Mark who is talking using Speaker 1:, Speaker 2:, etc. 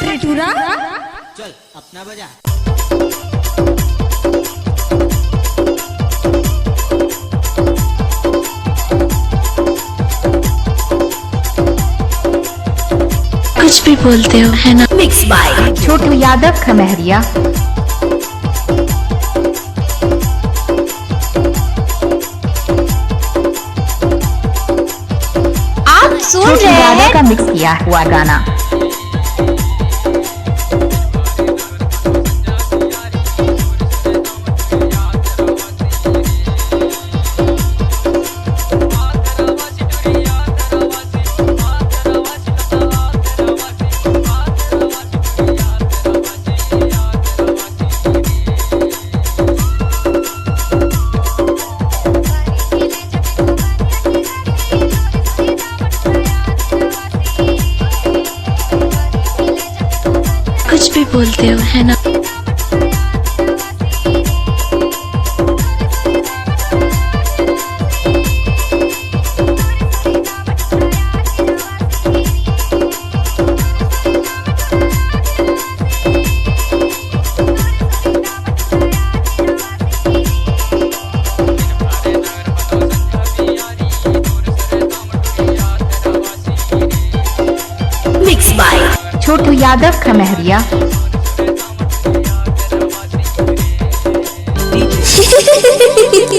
Speaker 1: त्रिपुरा
Speaker 2: चल अपना बजा।
Speaker 3: कुछ भी बोलते हो है ना।
Speaker 1: Mix by
Speaker 4: Chhotu Yadav Khamhariya.
Speaker 1: आप सुन
Speaker 4: छोटू
Speaker 1: रहे
Speaker 4: यादव
Speaker 1: हैं
Speaker 4: का मिक्स किया हुआ गाना।
Speaker 3: कुछ भी बोलते हो है ना।
Speaker 1: Mix by
Speaker 4: Chhotu Yadav Khamhariya.